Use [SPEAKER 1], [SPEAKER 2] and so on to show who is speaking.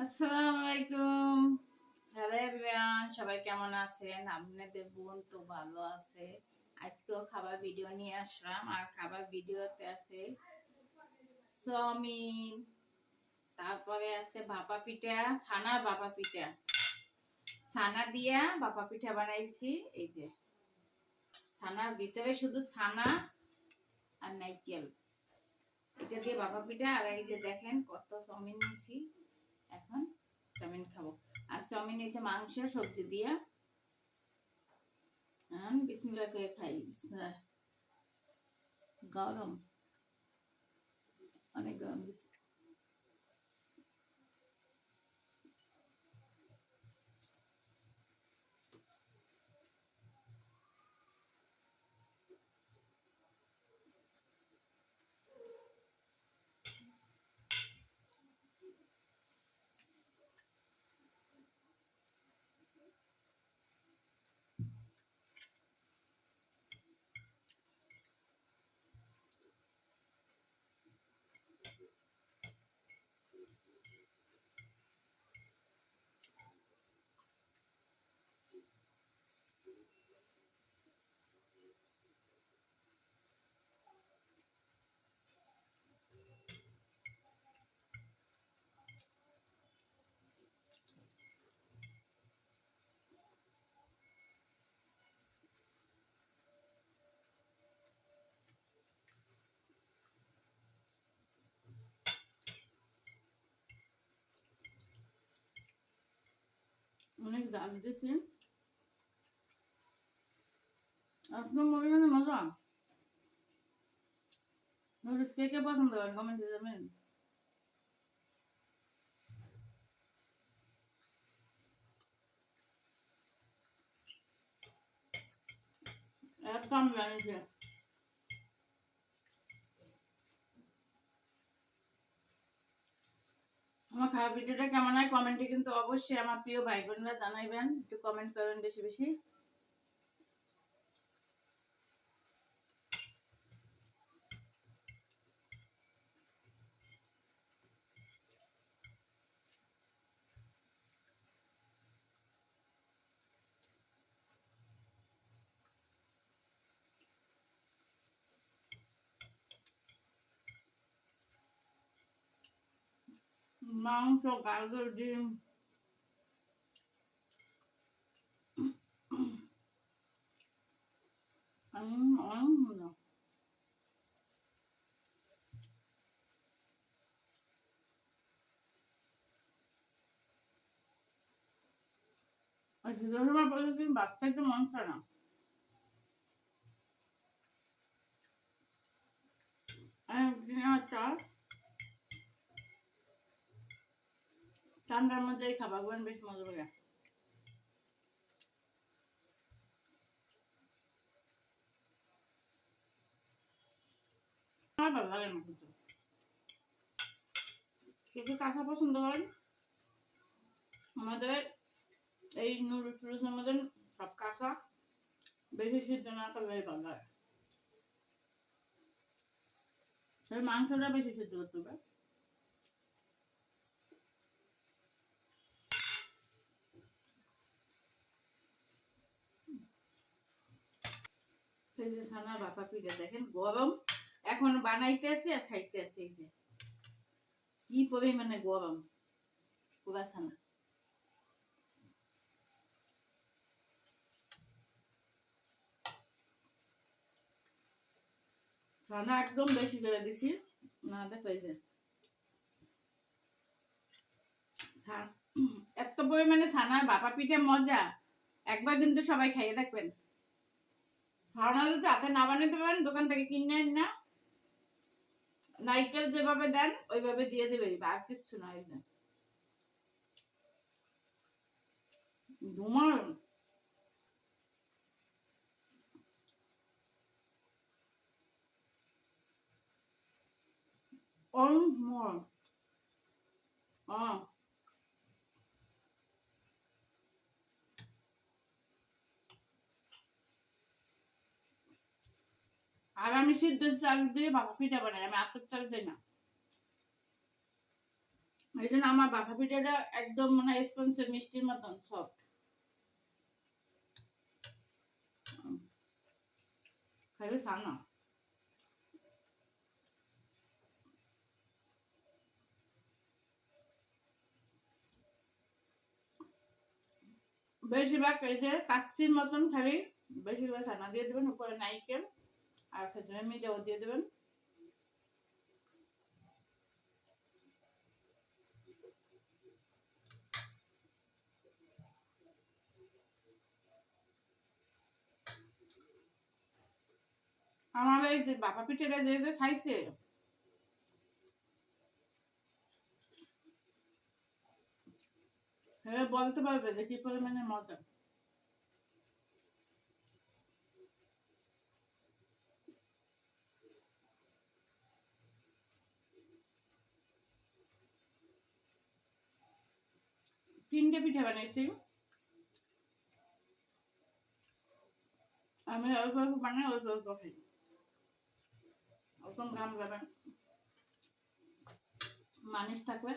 [SPEAKER 1] আসসালামু আলাইকুম। Hello everyone, সবাই কেমন আছেন? আপনাদের বোন তো ভালো আছে। আজকেও খাবার ভিডিও নিয়ে আসলাম। আর খাবার ভিডিওতে আছে চাউমিন, তারপরে আছে ভাপা পিঠা, ছানার ভাপা পিঠা। ছানা দিয়া ভাপা পিঠা বানাইছি। এই যে ছানার ভিতরে শুধু ছানা আর নারকেল, এটা দিয়ে ভাপা পিঠা। আর এই যে দেখেন কত চাউমিন নিয়েছি। এখন চাউমিন খাবো। আর চাউমিন নিয়েছে মাংস সবজি দিয়া। বিসমিল্লাহ করে খাই। বিসমিল্লাহ। গরম, অনেক গরম। অনেক জাল দিয়েছি। আপনার মনে মজা। নুডলস কে কে পছন্দ করেন কমেন্টে যাবেন। একদম জানিয়েছে। আমার খাওয়া ভিডিওটা কেমন হয় কমেন্টে কিন্তু অবশ্যই আমার প্রিয় ভাই বোনরা জানাইবেন। একটু কমেন্ট করবেন বেশি বেশি। মাংস, গাজর, ডিম, অনেক মজা। আর শীতের সময় প্রতিদিন ভাত খাইতে মন চায় না। একদিন চাল ঠান্ডার মধ্যে এই খাবারগুলো বেশ মজা লাগে। আমার ভালো লাগে না কিন্তু। কিছু কাঁচা পছন্দ করেন? আমাদের এই নুডলসের মধ্যে সব কাঁচা, বেশি সিদ্ধ না করলে ভালো লাগে। মাংসটা বেশি সিদ্ধ করতে হবে। এই যে ছানা ভাপা পিঠা দেখেন গরম, এখন বানাইতে আছে আর খাইতে আছে। এই যে কি পরিমাণে গরম পুরা ছানা। ছানা একদম বেশি করে দিছি। না দেখো এই যে এত পরিমাণে ছানা ভাপা পিঠা মজা। একবার কিন্তু সবাই খাইয়ে দেখবেন। ভাওনা যদি হাতে না বানাতে পারেন দোকান থেকে কিনে না, নারকেল যেভাবে দেন ওইভাবে দিয়ে দেবে, আর কিচ্ছু না। এই ধুমার অনমোর। আর আমি সিদ্ধ চাল দিয়ে ভাপা পিঠা বানাই, আমি আতপ চাল দিই না। এই জন্য আমার বাফা পিঠাটা একদম মানে স্পঞ্জের মিষ্টির মতন সফট। খালি ছানা। বেশিরভাগ এই যে কাচ্চির মতন খালি বেশিরভাগ ছানা দিয়ে দেবেন, উপরে নাইকেল আর খেজুরের মিটাও দিয়ে দেবেন। আমার এই যে বাবা পিঠাটা যে যে খাইছে হ্যাঁ বলতে পারবে যে কি পরিমাণে মজা। তিনটে পিঠা বানাইছি আমি, অল্প অল্প বানাই অল্প অল্প খাই, ওরকম ঘাম যাবে মানুষ থাকলে